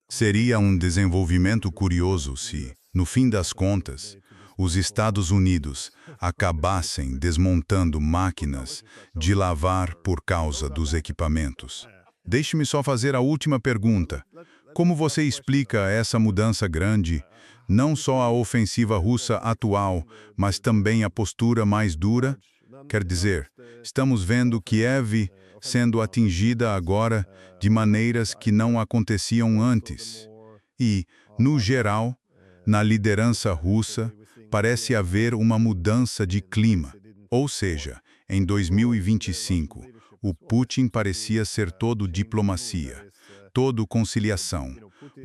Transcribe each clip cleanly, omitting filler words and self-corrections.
Seria um desenvolvimento curioso se, no fim das contas, os Estados Unidos acabassem desmontando máquinas de lavar por causa dos equipamentos. Deixe-me só fazer a última pergunta. Como você explica essa mudança grande, não só a ofensiva russa atual, mas também a postura mais dura? Quer dizer, estamos vendo Kiev sendo atingida agora de maneiras que não aconteciam antes. E, no geral, na liderança russa, parece haver uma mudança de clima. Ou seja, em 2025, o Putin parecia ser todo diplomacia, todo conciliação,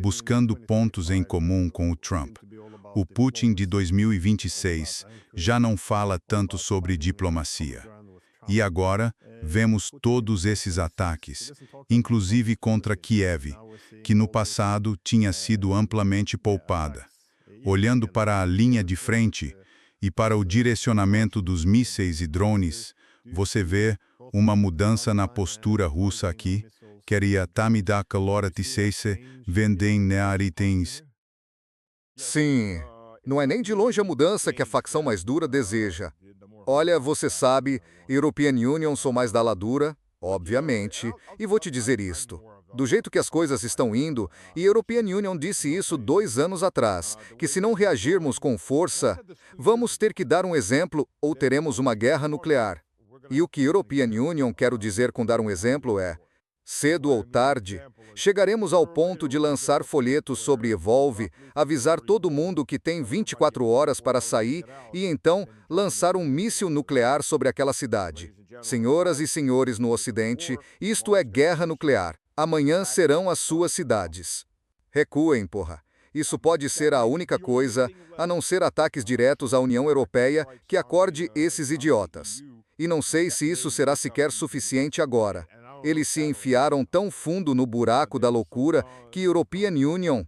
buscando pontos em comum com o Trump. O Putin de 2026 já não fala tanto sobre diplomacia. E agora, vemos todos esses ataques, inclusive contra Kiev, que no passado tinha sido amplamente poupada. Olhando para a linha de frente e para o direcionamento dos mísseis e drones, você vê uma mudança na postura russa aqui, queria tamida kaloratiseise vendem nearitens. Sim, não é nem de longe a mudança que a facção mais dura deseja. Olha, você sabe, European Union sou mais da ala dura, obviamente, e vou te dizer isto. Do jeito que as coisas estão indo, e European Union disse isso 2 anos atrás, que se não reagirmos com força, vamos ter que dar um exemplo ou teremos uma guerra nuclear. E o que European Union quero dizer com dar um exemplo é, cedo ou tarde, chegaremos ao ponto de lançar folhetos sobre Evolve, avisar todo mundo que tem 24 horas para sair e então lançar um míssil nuclear sobre aquela cidade. Senhoras e senhores no Ocidente, isto é guerra nuclear. Amanhã serão as suas cidades. Recuem, porra. Isso pode ser a única coisa, a não ser ataques diretos à União Europeia, que acorde esses idiotas. E não sei se isso será sequer suficiente agora. Eles se enfiaram tão fundo no buraco da loucura que European Union...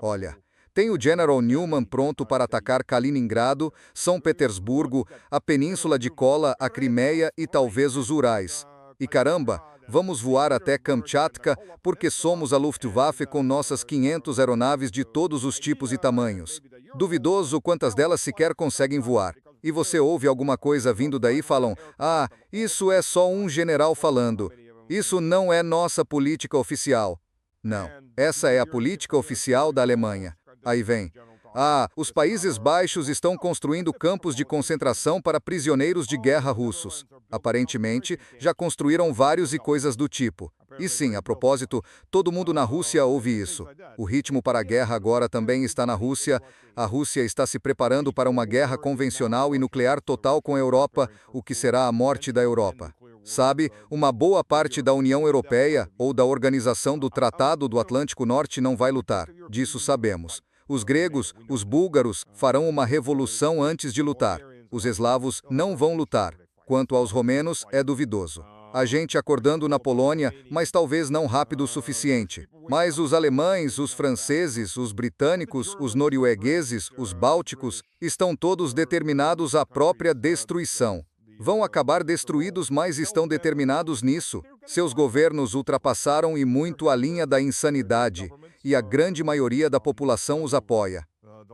Olha, tem o General Newman pronto para atacar Kaliningrado, São Petersburgo, a Península de Kola, a Crimeia e talvez os Urais. E caramba, vamos voar até Kamchatka porque somos a Luftwaffe com nossas 500 aeronaves de todos os tipos e tamanhos. Duvidoso quantas delas sequer conseguem voar. E você ouve alguma coisa vindo daí e falam, ah, isso é só um general falando. Isso não é nossa política oficial. Não, essa é a política oficial da Alemanha. Aí vem. Ah, os Países Baixos estão construindo campos de concentração para prisioneiros de guerra russos. Aparentemente, já construíram vários e coisas do tipo. E sim, a propósito, todo mundo na Rússia ouve isso. O ritmo para a guerra agora também está na Rússia. A Rússia está se preparando para uma guerra convencional e nuclear total com a Europa, o que será a morte da Europa. Sabe, uma boa parte da União Europeia ou da Organização do Tratado do Atlântico Norte não vai lutar. Disso sabemos. Os gregos, os búlgaros, farão uma revolução antes de lutar. Os eslavos não vão lutar. Quanto aos romenos, é duvidoso. A gente acordando na Polônia, mas talvez não rápido o suficiente. Mas os alemães, os franceses, os britânicos, os noruegueses, os bálticos, estão todos determinados à própria destruição. Vão acabar destruídos, mas estão determinados nisso. Seus governos ultrapassaram e muito a linha da insanidade, e a grande maioria da população os apoia.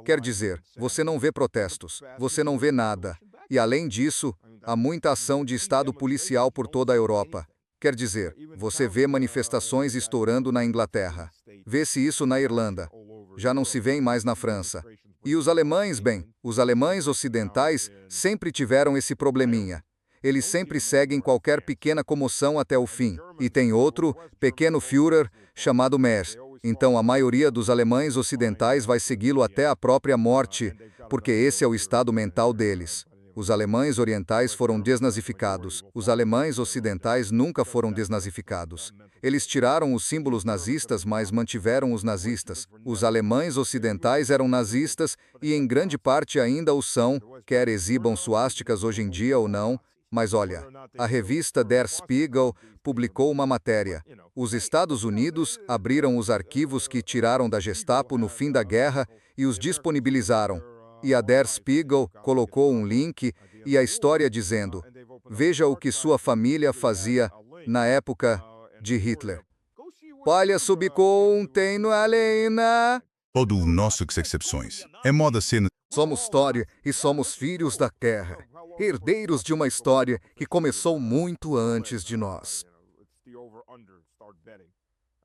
Quer dizer, você não vê protestos, você não vê nada. E além disso, há muita ação de Estado policial por toda a Europa. Quer dizer, você vê manifestações estourando na Inglaterra. Vê-se isso na Irlanda. Já não se vê mais na França. E os alemães, bem, os alemães ocidentais sempre tiveram esse probleminha. Eles sempre seguem qualquer pequena comoção até o fim. E tem outro, pequeno Führer, chamado Merz. Então a maioria dos alemães ocidentais vai segui-lo até a própria morte, porque esse é o estado mental deles. Os alemães orientais foram desnazificados. Os alemães ocidentais nunca foram desnazificados. Eles tiraram os símbolos nazistas, mas mantiveram os nazistas. Os alemães ocidentais eram nazistas e em grande parte ainda o são, quer exibam suásticas hoje em dia ou não. Mas olha, a revista Der Spiegel publicou uma matéria. Os Estados Unidos abriram os arquivos que tiraram da Gestapo no fim da guerra e os disponibilizaram. E a Der Spiegel colocou um link e a história dizendo, veja o que sua família fazia na época de Hitler. Palha subcontém no alena. Todo o nosso exceções. É moda ser... Somos história e somos filhos da terra, herdeiros de uma história que começou muito antes de nós.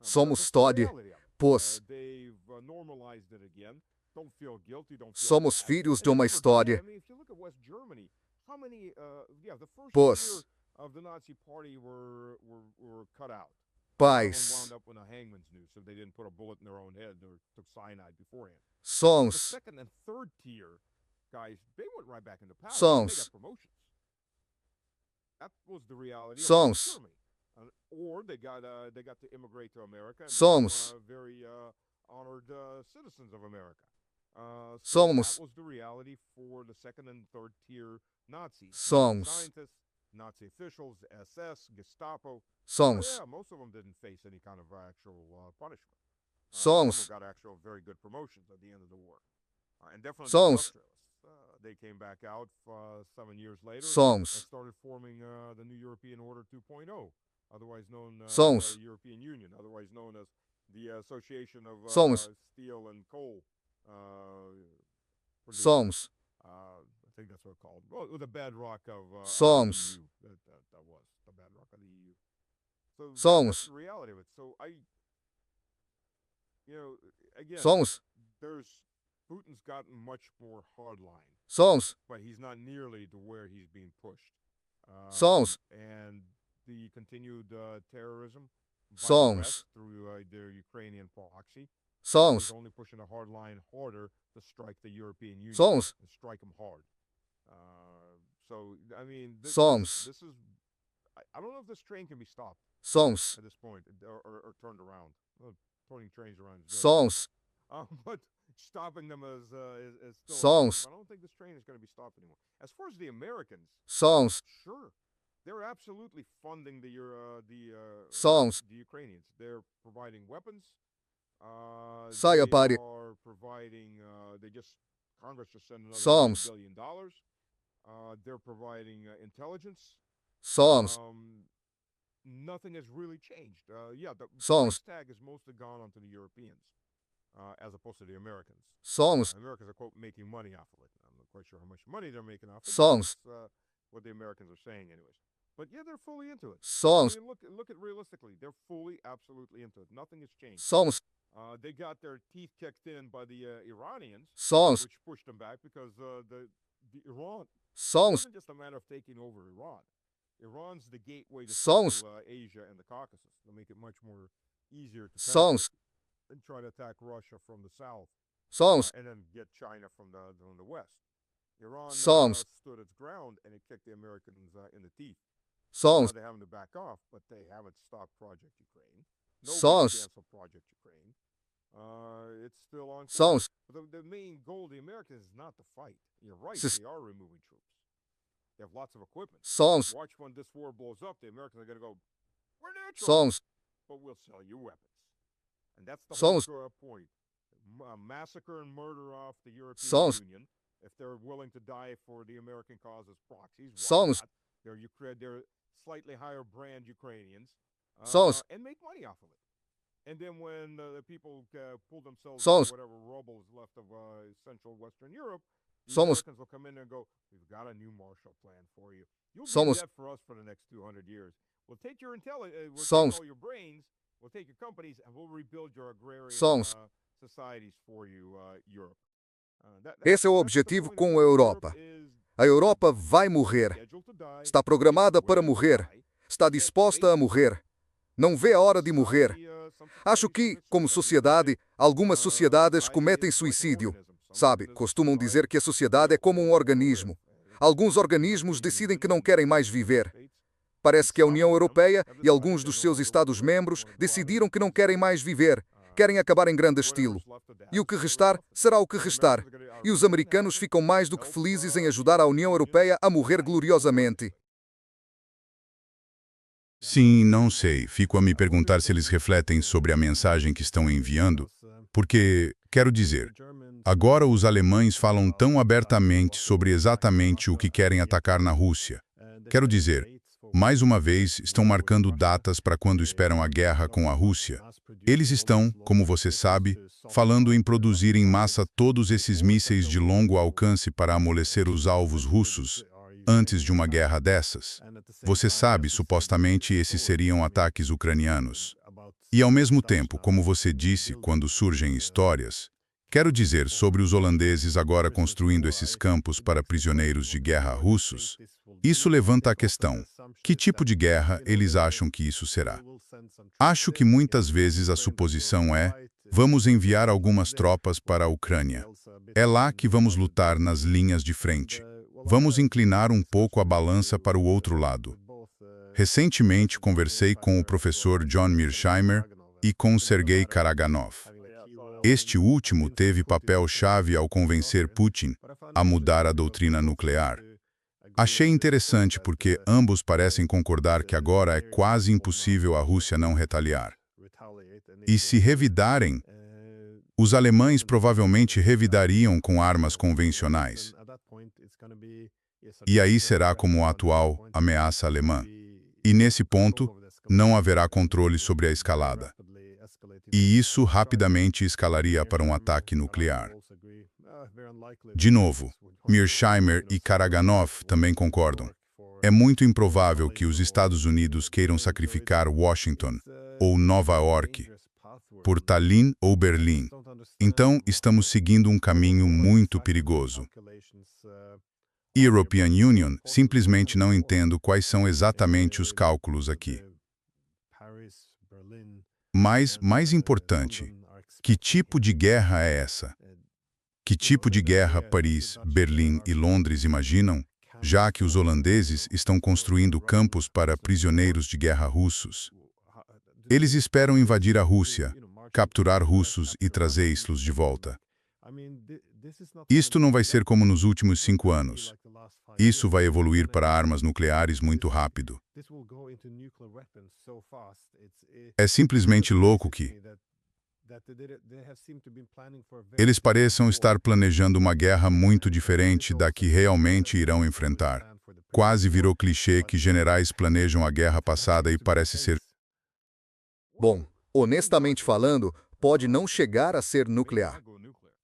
Somos história, pois somos filhos de uma história, pois pais sons sons sons somos somos somos Nazi officials, SS, Gestapo. somos Yeah, most of them didn't face any kind of actual punishment. Some somos got actual very good promotions at the end of the war. And definitely Somos. industrialists. They came back out 7 years later and somos started forming the new European Order 2.0, otherwise known as Somos. the European Union, otherwise known as the Association of Somos. Steel and Coal. Producers. somos I think that's what it's called. Well, the bedrock of Somos. the EU. That was the bedrock of the EU. So Somos. that's the reality of it. So again, somos Putin's gotten much more hardline, somos but he's not nearly to where he's being pushed. Somos. And the continued terrorism by the Somos. West through their Ukrainian proxy. somos He's only pushing a hard line harder to strike the European Union Somos. and strike them hard. So I mean, Somos. this is. I don't know if this train can be stopped somos at this point or turned around. Well, turning trains around is very somos but stopping them is still. Somos. I don't think this train is going to be stopped anymore. As far as the Americans, somos sure, they're absolutely funding the Somos. the Ukrainians. They're providing weapons. Saia They pare. are providing. Congress just sent another Somos. $1 billion. They're providing intelligence. somos Nothing has really changed. Yeah, the Somos. price tag has mostly gone onto the Europeans, as opposed to the Americans. somos Americans are, quote, making money off of it. I'm not quite sure how much money they're making off of it. Somos. That's what the Americans are saying anyways. But yeah, they're fully into it. somos I mean, look at realistically. They're fully, absolutely into it. Nothing has changed. somos They got their teeth kicked in by the Iranians, somos which pushed them back because the Iran, it somos wasn't just a matter of taking over Iran. Iran's the gateway to Somos. Central, Asia and the Caucasus. They'll make it much more easier to Somos. penetrate than try to attack Russia from the south somos and then get China from the west. Iran Somos. stood its ground and it kicked the Americans in the teeth. somos Now they're having to back off, but they haven't stopped Project Ukraine. Somos. Canceled Project Ukraine. It's still on. somos But the main goal of the Americans is not to fight. You're right, Sis- they are removing troops. They have lots of equipment. somos Watch when this war blows up, the Americans are going to go, we're neutral, somos but we'll sell you weapons. And that's the Somos. whole point. Massacre and murder off the European Somos. Union. If they're willing to die for the American cause as proxies, why Somos. not? They're slightly higher brand Ukrainians. Somos. And make money off of it. And then when the people pull themselves Somos. out of whatever rubble is left of Central Western Europe, the Somos. Americans will come in there and go, we've got a new Marshall Plan for you. You'll Somos. be dead for us for the next 200 years. We'll take your we'll Somos. take all your brains, we'll take your companies, and we'll rebuild your agrarian Somos. societies for you, Europe. Esse é o objetivo com a Europa. A Europa vai morrer. Está programada para morrer. Está disposta a morrer. Não vê a hora de morrer. Acho que, como sociedade, algumas sociedades cometem suicídio. Sabe, costumam dizer que a sociedade é como um organismo. Alguns organismos decidem que não querem mais viver. Parece que a União Europeia e alguns dos seus Estados-membros decidiram que não querem mais viver. Querem acabar em grande estilo. E o que restar, será o que restar. E os americanos ficam mais do que felizes em ajudar a União Europeia a morrer gloriosamente. Sim, não sei. Fico a me perguntar se eles refletem sobre a mensagem que estão enviando, porque, quero dizer, agora os alemães falam tão abertamente sobre exatamente o que querem atacar na Rússia. Quero dizer, Mais uma vez, estão marcando datas para quando esperam a guerra com a Rússia. Eles estão, como você sabe, falando em produzir em massa todos esses mísseis de longo alcance para amolecer os alvos russos antes de uma guerra dessas. Você sabe, supostamente, esses seriam ataques ucranianos. E ao mesmo tempo, como você disse, quando surgem histórias, quero dizer sobre os holandeses agora construindo esses campos para prisioneiros de guerra russos, isso levanta a questão: que tipo de guerra eles acham que isso será? Acho que muitas vezes a suposição é: vamos enviar algumas tropas para a Ucrânia. É lá que vamos lutar nas linhas de frente. Vamos inclinar um pouco a balança para o outro lado. Recentemente conversei com o professor John Mearsheimer e com Sergei Karaganov. Este último teve papel-chave ao convencer Putin a mudar a doutrina nuclear. Achei interessante porque ambos parecem concordar que agora é quase impossível a Rússia não retaliar. E se revidarem, os alemães provavelmente revidariam com armas convencionais. E aí será como a atual ameaça alemã. E nesse ponto, não haverá controle sobre a escalada. E isso rapidamente escalaria para um ataque nuclear. De novo, Mearsheimer e Karaganov também concordam. É muito improvável que os Estados Unidos queiram sacrificar Washington ou Nova York por Tallinn ou Berlim. Então, estamos seguindo um caminho muito perigoso. European Union, simplesmente não entendo quais são exatamente os cálculos aqui. Mas, mais importante, que tipo de guerra é essa? Que tipo de guerra Paris, Berlim e Londres imaginam, já que os holandeses estão construindo campos para prisioneiros de guerra russos? Eles esperam invadir a Rússia, capturar russos e trazê-los de volta. Isto não vai ser como nos últimos 5 anos. Isso vai evoluir para armas nucleares muito rápido. É simplesmente louco que eles pareçam estar planejando uma guerra muito diferente da que realmente irão enfrentar. Quase virou clichê que generais planejam a guerra passada e parece ser... Bom, honestamente falando, pode não chegar a ser nuclear.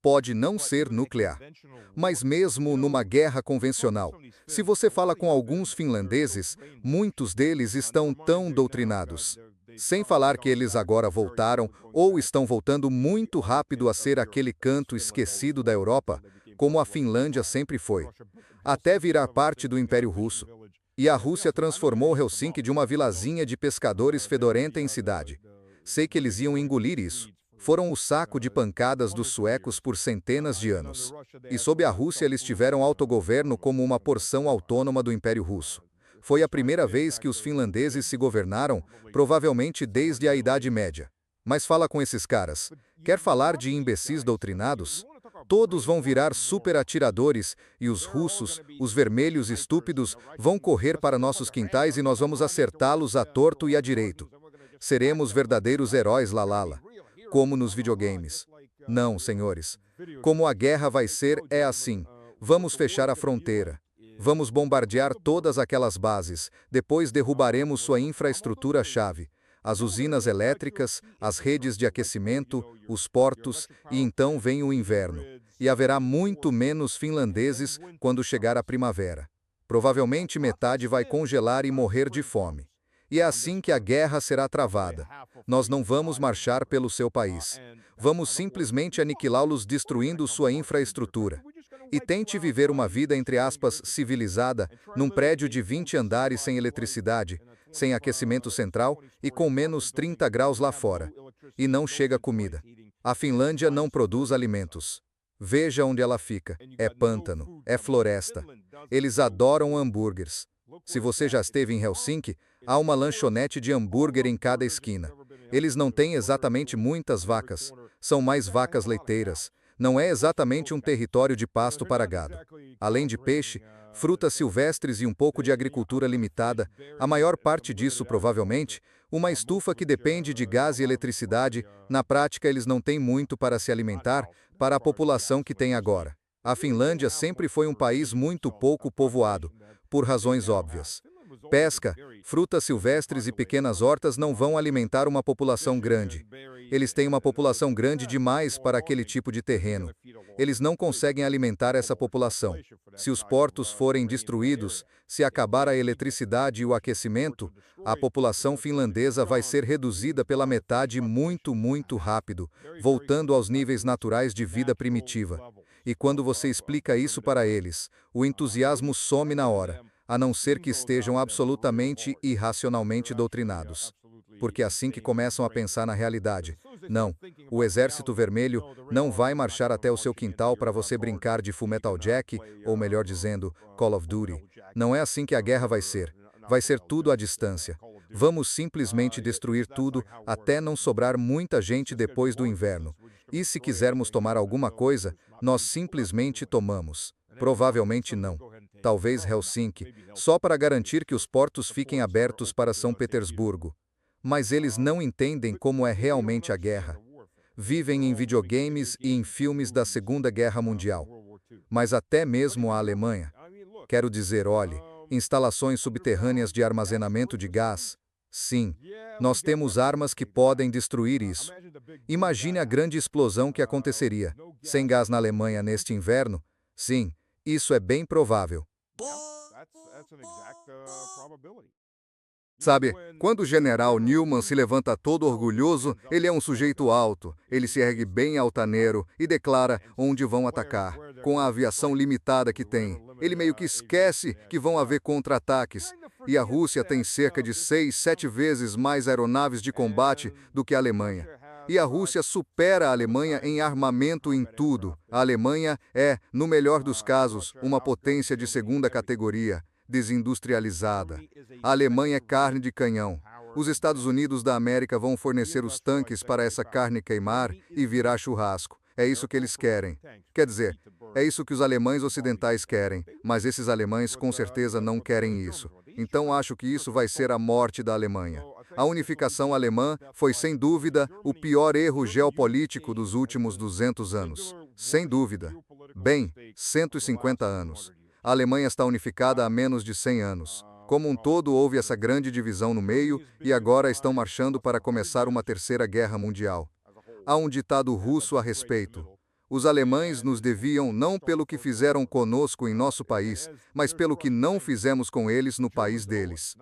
Pode não ser nuclear. Mas mesmo numa guerra convencional, se você fala com alguns finlandeses, muitos deles estão tão doutrinados. Sem falar que eles agora voltaram, ou estão voltando muito rápido a ser aquele canto esquecido da Europa, como a Finlândia sempre foi, até virar parte do Império Russo. E a Rússia transformou Helsinki de uma vilazinha de pescadores fedorenta em cidade. Sei que eles iam engolir isso. Foram o saco de pancadas dos suecos por centenas de anos. E sob a Rússia eles tiveram autogoverno como uma porção autônoma do Império Russo. Foi a primeira vez que os finlandeses se governaram, provavelmente desde a Idade Média. Mas fala com esses caras. Quer falar de imbecis doutrinados? Todos vão virar super atiradores e os russos, os vermelhos estúpidos, vão correr para nossos quintais e nós vamos acertá-los à torto e à direito. Seremos verdadeiros heróis, lalala. Como nos videogames. Não, senhores. Como a guerra vai ser, é assim. Vamos fechar a fronteira. Vamos bombardear todas aquelas bases. Depois derrubaremos sua infraestrutura-chave. As usinas elétricas, as redes de aquecimento, os portos, e então vem o inverno. E haverá muito menos finlandeses quando chegar a primavera. Provavelmente metade vai congelar e morrer de fome. E é assim que a guerra será travada. Nós não vamos marchar pelo seu país. Vamos simplesmente aniquilá-los destruindo sua infraestrutura. E tente viver uma vida, entre aspas, civilizada, num prédio de 20 andares sem eletricidade, sem aquecimento central e com menos 30 graus lá fora. E não chega comida. A Finlândia não produz alimentos. Veja onde ela fica. É pântano, é floresta. Eles adoram hambúrgueres. Se você já esteve em Helsinki, há uma lanchonete de hambúrguer em cada esquina. Eles não têm exatamente muitas vacas, são mais vacas leiteiras. Não é exatamente um território de pasto para gado. Além de peixe, frutas silvestres e um pouco de agricultura limitada, a maior parte disso provavelmente, uma estufa que depende de gás e eletricidade, na prática eles não têm muito para se alimentar, para a população que tem agora. A Finlândia sempre foi um país muito pouco povoado, por razões óbvias. pesca, frutas silvestres e pequenas hortas não vão alimentar uma população grande. Eles têm uma população grande demais para aquele tipo de terreno. Eles não conseguem alimentar essa população. Se os portos forem destruídos, se acabar a eletricidade e o aquecimento, a população finlandesa vai ser reduzida pela metade muito rápido, voltando aos níveis naturais de vida primitiva. E quando você explica isso para eles, o entusiasmo some na hora, a não ser que estejam absolutamente e irracionalmente doutrinados. Porque é assim que começam a pensar na realidade. Não, o Exército Vermelho não vai marchar até o seu quintal para você brincar de Fullmetal Jack, ou melhor dizendo, Call of Duty. Não é assim que a guerra vai ser. Vai ser tudo à distância. Vamos simplesmente destruir tudo até não sobrar muita gente depois do inverno. E se quisermos tomar alguma coisa, nós simplesmente tomamos. Provavelmente não. Talvez Helsinki, só para garantir que os portos fiquem abertos para São Petersburgo. Mas eles não entendem como é realmente a guerra. Vivem em videogames e em filmes da Segunda Guerra Mundial. Mas até mesmo a Alemanha. Quero dizer, olhe, instalações subterrâneas de armazenamento de gás. Sim, nós temos armas que podem destruir isso. Imagine a grande explosão que aconteceria. Sem gás na Alemanha neste inverno? Sim, isso é bem provável. Sabe, quando o general Newman se levanta todo orgulhoso, ele é um sujeito alto, ele se ergue bem altaneiro e declara onde vão atacar. Com a aviação limitada que tem, ele meio que esquece que vão haver contra-ataques. E a Rússia tem cerca de 6, 7 vezes mais aeronaves de combate do que a Alemanha. E a Rússia supera a Alemanha em armamento em tudo. A Alemanha é, no melhor dos casos, uma potência de segunda categoria, desindustrializada. A Alemanha é carne de canhão. Os Estados Unidos da América vão fornecer os tanques para essa carne queimar e virar churrasco. É isso que eles querem. Quer dizer, é isso que os alemães ocidentais querem, mas esses alemães com certeza não querem isso. Então acho que isso vai ser a morte da Alemanha. A unificação alemã foi, sem dúvida, o pior erro geopolítico dos últimos 200 anos. Sem dúvida. Bem, 150 anos. A Alemanha está unificada há menos de 100 anos. Como um todo, houve essa grande divisão no meio e agora estão marchando para começar uma terceira guerra mundial. Há um ditado russo a respeito. Os alemães nos deviam não pelo que fizeram conosco em nosso país, mas pelo que não fizemos com eles no país deles.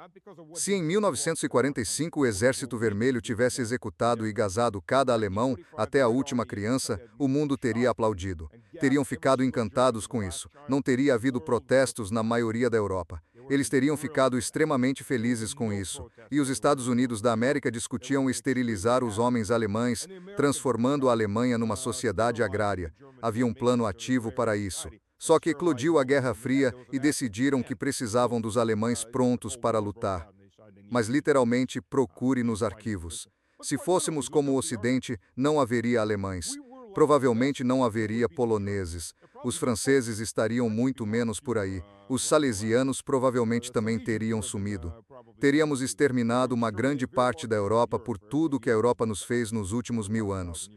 Se em 1945 o Exército Vermelho tivesse executado e gazado cada alemão, até a última criança, o mundo teria aplaudido. Teriam ficado encantados com isso. Não teria havido protestos na maioria da Europa. Eles teriam ficado extremamente felizes com isso. E os Estados Unidos da América discutiam esterilizar os homens alemães, transformando a Alemanha numa sociedade agrária. Havia um plano ativo para isso. Só que eclodiu a Guerra Fria e decidiram que precisavam dos alemães prontos para lutar. Mas literalmente, procure nos arquivos. Se fôssemos como o Ocidente, não haveria alemães. Provavelmente não haveria poloneses. Os franceses estariam muito menos por aí. Os salesianos provavelmente também teriam sumido. Teríamos exterminado uma grande parte da Europa por tudo que a Europa nos fez nos últimos 1000 anos.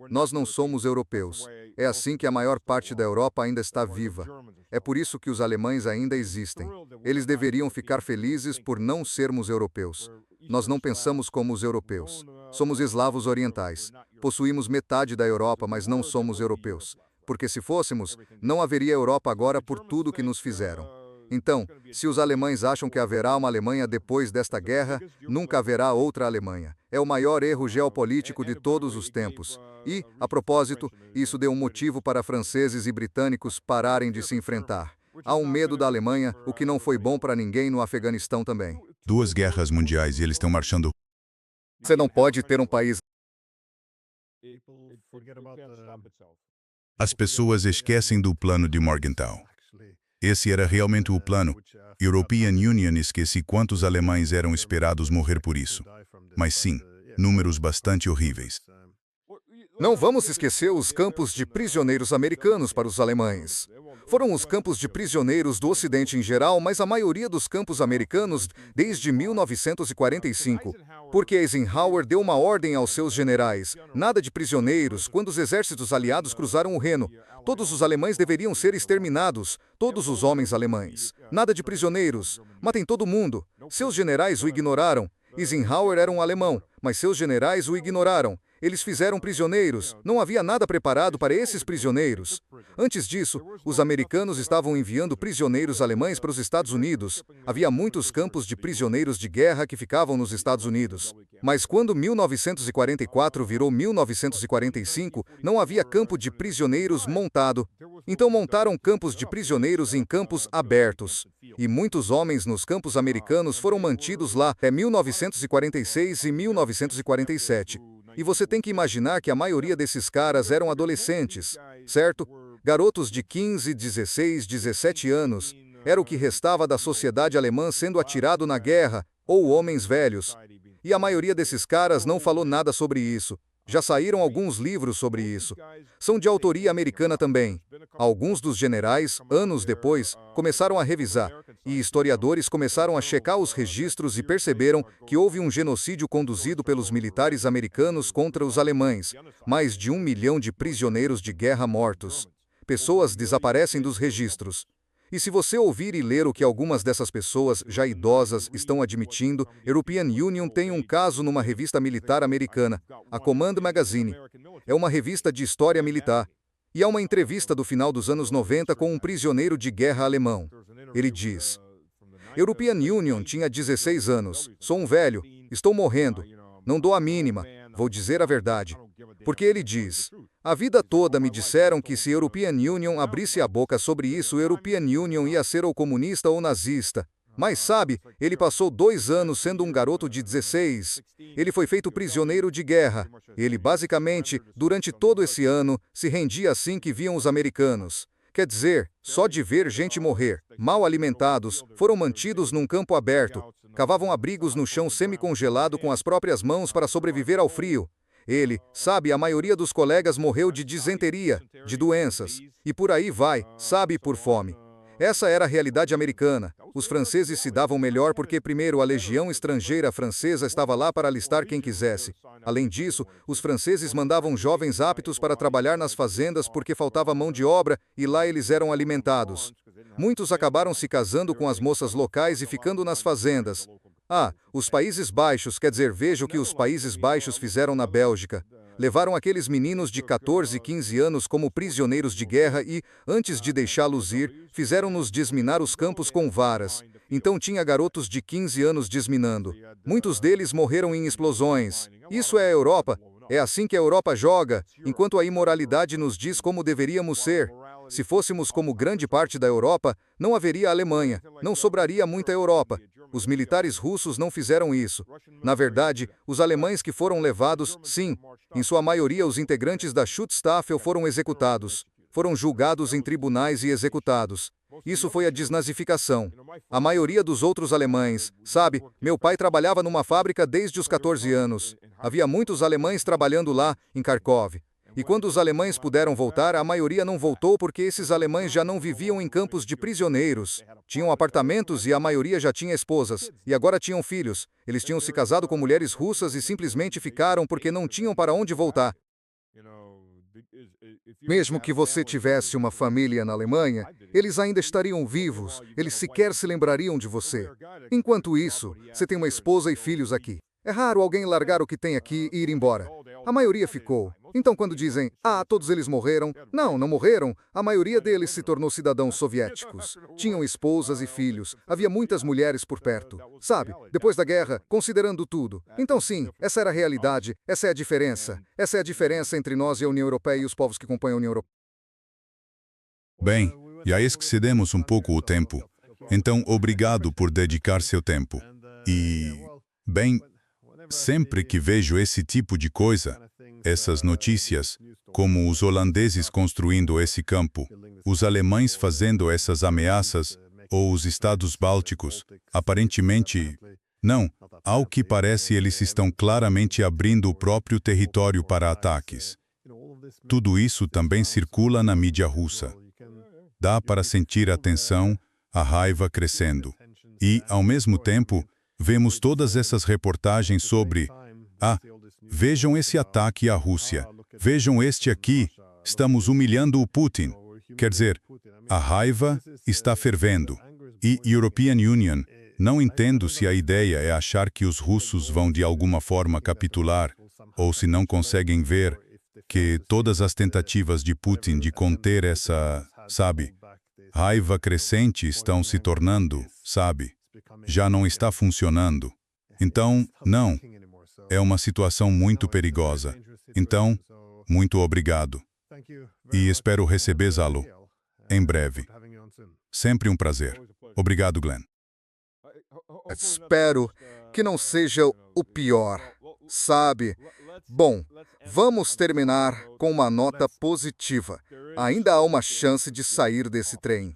Nós não somos europeus. É assim que a maior parte da Europa ainda está viva. É por isso que os alemães ainda existem. Eles deveriam ficar felizes por não sermos europeus. Nós não pensamos como os europeus. Somos eslavos orientais. Possuímos metade da Europa, mas não somos europeus. Porque se fôssemos, não haveria Europa agora por tudo que nos fizeram. Então, se os alemães acham que haverá uma Alemanha depois desta guerra, nunca haverá outra Alemanha. É o maior erro geopolítico de todos os tempos. E, a propósito, isso deu um motivo para franceses e britânicos pararem de se enfrentar. Há um medo da Alemanha, o que não foi bom para ninguém no Afeganistão também. 2 guerras mundiais e eles estão marchando. Você não pode ter um país. As pessoas esquecem do plano de Morgenthau. Esse era realmente o plano. European Union esqueci quantos alemães eram esperados morrer por isso. Mas sim, números bastante horríveis. Não vamos esquecer os campos de prisioneiros americanos para os alemães. Foram os campos de prisioneiros do Ocidente em geral, mas a maioria dos campos americanos desde 1945. Porque Eisenhower deu uma ordem aos seus generais: nada de prisioneiros. Quando os exércitos aliados cruzaram o Reno, todos os alemães deveriam ser exterminados, todos os homens alemães. Nada de prisioneiros. Matem todo mundo. Seus generais o ignoraram. Eisenhower era um alemão, mas seus generais o ignoraram. Eles fizeram prisioneiros. Não havia nada preparado para esses prisioneiros. Antes disso, os americanos estavam enviando prisioneiros alemães para os Estados Unidos. Havia muitos campos de prisioneiros de guerra que ficavam nos Estados Unidos. Mas quando 1944 virou 1945, não havia campo de prisioneiros montado. Então montaram campos de prisioneiros em campos abertos. E muitos homens nos campos americanos foram mantidos lá até 1946 e 1947. E você tem que imaginar que a maioria desses caras eram adolescentes, certo? Garotos de 15, 16, 17 anos. Era o que restava da sociedade alemã sendo atirado na guerra, ou homens velhos. E a maioria desses caras não falou nada sobre isso. Já saíram alguns livros sobre isso. São de autoria americana também. Alguns dos generais, anos depois, começaram a revisar, e historiadores começaram a checar os registros e perceberam que houve um genocídio conduzido pelos militares americanos contra os alemães. Mais de 1 milhão de prisioneiros de guerra mortos. Pessoas desaparecem dos registros. E se você ouvir e ler o que algumas dessas pessoas, já idosas, estão admitindo, European Union tem um caso numa revista militar americana, a Command Magazine. É uma revista de história militar. E há uma entrevista do final dos anos 90 com um prisioneiro de guerra alemão. Ele diz: European Union tinha 16 anos. Sou um velho. Estou morrendo. Não dou a mínima. Vou dizer a verdade. Porque ele diz: a vida toda me disseram que se European Union abrisse a boca sobre isso, European Union ia ser ou comunista ou nazista. Mas sabe, ele passou 2 anos sendo um garoto de 16. Ele foi feito prisioneiro de guerra. Ele, basicamente, durante todo esse ano, se rendia assim que viam os americanos. Quer dizer, só de ver gente morrer, mal alimentados, foram mantidos num campo aberto, cavavam abrigos no chão semi-congelado com as próprias mãos para sobreviver ao frio. Ele, sabe, a maioria dos colegas morreu de disenteria, de doenças, e por aí vai, sabe, por fome. Essa era a realidade americana. Os franceses se davam melhor porque, primeiro, a legião estrangeira francesa estava lá para alistar quem quisesse. Além disso, os franceses mandavam jovens aptos para trabalhar nas fazendas porque faltava mão de obra e lá eles eram alimentados. Muitos acabaram se casando com as moças locais e ficando nas fazendas. Os Países Baixos, quer dizer, veja o que os Países Baixos fizeram na Bélgica. Levaram aqueles meninos de 14 e 15 anos como prisioneiros de guerra e, antes de deixá-los ir, fizeram-nos desminar os campos com varas. Então tinha garotos de 15 anos desminando. Muitos deles morreram em explosões. Isso é a Europa. É assim que a Europa joga, enquanto a imoralidade nos diz como deveríamos ser. Se fôssemos como grande parte da Europa, não haveria Alemanha, não sobraria muita Europa. Os militares russos não fizeram isso. Na verdade, os alemães que foram levados, sim, em sua maioria os integrantes da Schutzstaffel foram executados. Foram julgados em tribunais e executados. Isso foi a desnazificação. A maioria dos outros alemães, sabe, meu pai trabalhava numa fábrica desde os 14 anos. Havia muitos alemães trabalhando lá, em Kharkov. E quando os alemães puderam voltar, a maioria não voltou porque esses alemães já não viviam em campos de prisioneiros. Tinham apartamentos e a maioria já tinha esposas. E agora tinham filhos. Eles tinham se casado com mulheres russas e simplesmente ficaram porque não tinham para onde voltar. Mesmo que você tivesse uma família na Alemanha, eles ainda estariam vivos, eles sequer se lembrariam de você. Enquanto isso, você tem uma esposa e filhos aqui. É raro alguém largar o que tem aqui e ir embora. A maioria ficou. Então quando dizem, todos eles morreram, não morreram. A maioria deles se tornou cidadãos soviéticos. Tinham esposas e filhos. Havia muitas mulheres por perto. Sabe, depois da guerra, considerando tudo. Então sim, essa era a realidade, essa é a diferença. Essa é a diferença entre nós e a União Europeia e os povos que compõem a União Europeia. Bem, já excedemos um pouco o tempo. Então, obrigado por dedicar seu tempo. E, bem, sempre que vejo esse tipo de coisa, essas notícias, como os holandeses construindo esse campo, os alemães fazendo essas ameaças, ou os estados bálticos, Ao que parece, eles estão claramente abrindo o próprio território para ataques. Tudo isso também circula na mídia russa. Dá para sentir a tensão, a raiva crescendo. E, ao mesmo tempo, vemos todas essas reportagens sobre vejam esse ataque à Rússia, vejam este aqui, estamos humilhando o Putin. Quer dizer, a raiva está fervendo. E European Union, não entendo se a ideia é achar que os russos vão de alguma forma capitular, ou se não conseguem ver que todas as tentativas de Putin de conter essa, raiva crescente estão se tornando, já não está funcionando. Então, não. É uma situação muito perigosa. Então, muito obrigado. E espero recebê-lo em breve. Sempre um prazer. Obrigado, Glenn. Espero que não seja o pior, sabe? Bom, vamos terminar com uma nota positiva. Ainda há uma chance de sair desse trem.